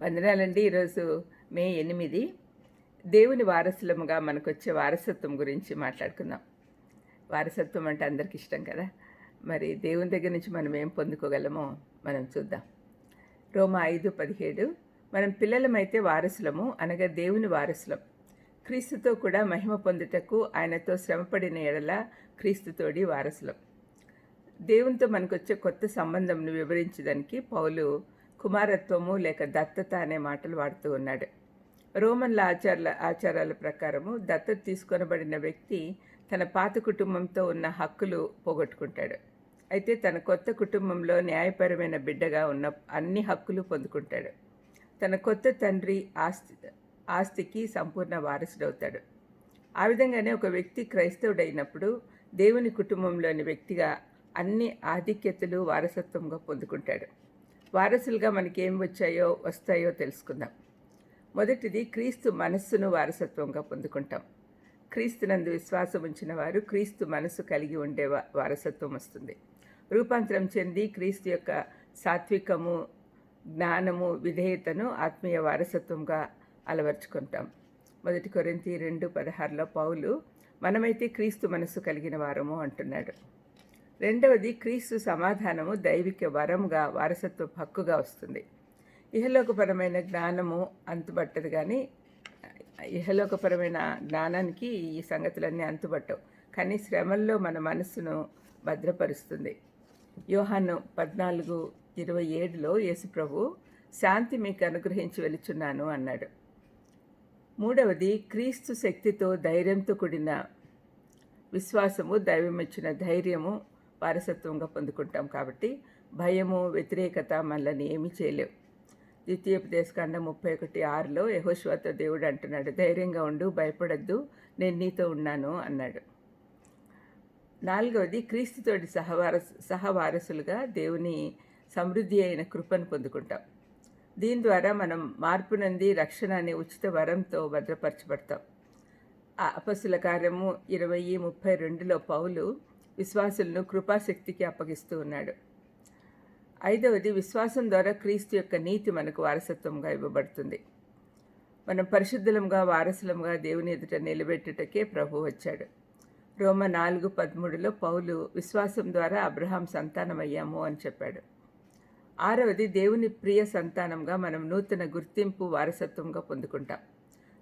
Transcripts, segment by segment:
వందనాలండి. ఈరోజు మే 8 దేవుని వారసులముగా మనకొచ్చే వారసత్వం గురించి మాట్లాడుకుందాం. వారసత్వం అంటే అందరికి ఇష్టం కదా. మరి దేవుని దగ్గర నుంచి మనం ఏం పొందుకోగలమో మనం చూద్దాం. రోమా 5:17 మనం పిల్లలమైతే వారసులము, అనగా దేవుని వారసులం, క్రీస్తుతో కూడా మహిమ పొందుటకు ఆయనతో శ్రమపడిన ఎడల క్రీస్తుతోడి వారసులం. దేవునితో మనకొచ్చే కొత్త సంబంధంను వివరించడానికి పౌలు కుమారత్వము లేక దత్తత అనే మాటలు వాడుతూ ఉన్నాడు. రోమన్ల ఆచారాల ప్రకారము దత్తత తీసుకొనబడిన వ్యక్తి తన పాత కుటుంబంతో ఉన్న హక్కులు పోగొట్టుకుంటాడు. అయితే తన కొత్త కుటుంబంలో న్యాయపరమైన బిడ్డగా ఉన్న అన్ని హక్కులు పొందుకుంటాడు. తన కొత్త తండ్రి ఆస్తికి సంపూర్ణ వారసుడవుతాడు. ఆ విధంగానే ఒక వ్యక్తి క్రైస్తవుడైనప్పుడు దేవుని కుటుంబంలోని వ్యక్తిగా అన్ని ఆధిక్యతలు వారసత్వంగా పొందుకుంటాడు. వారసులుగా మనకేం వస్తాయో తెలుసుకుందాం. మొదటిది, క్రీస్తు మనస్సును వారసత్వంగా పొందుకుంటాం. క్రీస్తునందు విశ్వాసం ఉంచిన వారు క్రీస్తు మనస్సు కలిగి ఉండే వారసత్వం వస్తుంది. రూపాంతరం చెంది క్రీస్తు యొక్క సాత్వికము, జ్ఞానము, విధేయతను ఆత్మీయ వారసత్వంగా అలవర్చుకుంటాం. 1 కొరింథీ 2:16 పౌలు మనమైతే క్రీస్తు మనస్సు కలిగిన వారము అంటున్నాడు. రెండవది, క్రీస్తు సమాధానము దైవిక వరముగా వారసత్వ హక్కుగా వస్తుంది. ఇహలోకపరమైన జ్ఞానము అంతుబట్టదు, కానీ ఇహలోకపరమైన జ్ఞానానికి ఈ సంగతులన్నీ అంతుబట్టవు, కానీ శ్రమల్లో మన మనస్సును భద్రపరుస్తుంది. యోహాను 14:27 యేసుప్రభు శాంతి మీకు అనుగ్రహించి వెలుచున్నాను అన్నాడు. మూడవది, క్రీస్తు శక్తితో ధైర్యంతో కూడిన విశ్వాసము, దైవమిచ్చిన ధైర్యము వారసత్వంగా పొందుకుంటాం. కాబట్టి భయము, వ్యతిరేకత మనల్ని ఏమీ చేయలేవు. ద్వితీయోపదేశకాండం 31:6 యెహోషువతో దేవుడు అంటున్నాడు, ధైర్యంగా ఉండు, భయపడద్దు, నేను నీతో ఉన్నాను అన్నాడు. నాలుగవది, క్రీస్తుతోటి సహవారసులుగా దేవుని సమృద్ధి అయిన కృపను పొందుకుంటాం. దీని ద్వారా మనం మార్పు నంది రక్షణ అనే ఉచిత వరంతో భద్రపరచబడతాం. అపొస్తలుల కార్యము 20:32 పౌలు విశ్వాసులను కృపాశక్తికి అప్పగిస్తూ ఉన్నాడు. ఐదవది, విశ్వాసం ద్వారా క్రీస్తు యొక్క నీతి మనకు వారసత్వంగా ఇవ్వబడుతుంది. మనం పరిశుద్ధులంగా, వారసులంగా దేవుని ఎదుట నిలబెట్టుటకే ప్రభు వచ్చాడు. రోమా 4:13 పౌలు విశ్వాసం ద్వారా అబ్రహాం సంతానమయ్యాము అని చెప్పాడు. ఆరవది, దేవుని ప్రియ సంతానంగా మనం నూతన గుర్తింపు, వారసత్వంగా పొందుకుంటాం.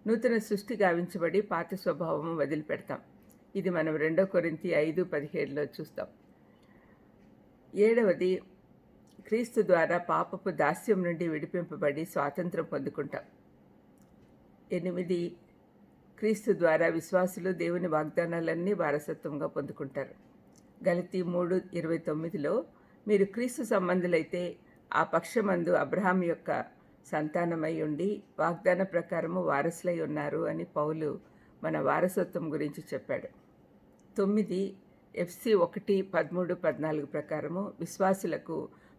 నూతన సృష్టి గావించబడి పాత స్వభావము వదిలిపెడతాం. ఇది మనం 2 కొరింథీ 5:17 చూస్తాం. ఏడవది, క్రీస్తు ద్వారా పాపపు దాస్యం నుండి విడిపింపబడి స్వాతంత్రం పొందుకుంటాం. 8, క్రీస్తు ద్వారా విశ్వాసులు దేవుని వాగ్దానాలన్నీ వారసత్వంగా పొందుకుంటారు. గలతీ 3:29 మీరు క్రీస్తు సంబంధులైతే ఆ పక్షమందు అబ్రహాం యొక్క సంతానమై ఉండి వాగ్దాన ప్రకారము వారసులై ఉన్నారు అని పౌలు మన వారసత్వం గురించి చెప్పాడు. 9, ఎఫ్సి 1:13-14 ప్రకారము విశ్వాసులకు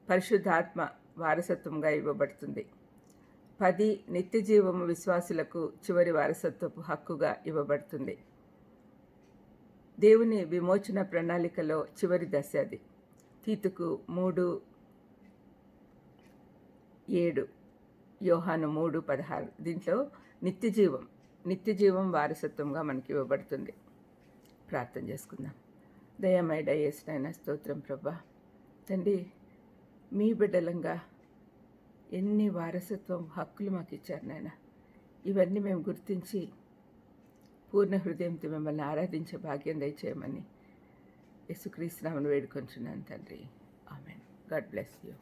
పరిశుద్ధాత్మ వారసత్వంగా ఇవ్వబడుతుంది. 10, నిత్యజీవము విశ్వాసులకు చివరి వారసత్వపు హక్కుగా ఇవ్వబడుతుంది. దేవుని విమోచన ప్రణాళికలో చివరి దశ అది. తీతుకు 3:7, యోహాను 3:16 దీంట్లో నిత్యజీవం వారసత్వంగా మనకి ఇవ్వబడుతుంది. ప్రార్థన చేసుకుందాం. దయమేడ యేసునైనా స్తోత్రం ప్రభా. తండ్రి, మీ బిడ్డలంగా ఎన్ని వారసత్వం హక్కులు మాకు ఇచ్చారు నాయన. ఇవన్నీ మేము గుర్తించి పూర్ణ హృదయంతో మిమ్మల్ని ఆరాధించే భాగ్యం దయచేయమని యేసుక్రీస్తు నామమున వేడుకొంచున్నాను తండ్రి. ఆమేన్. God bless you.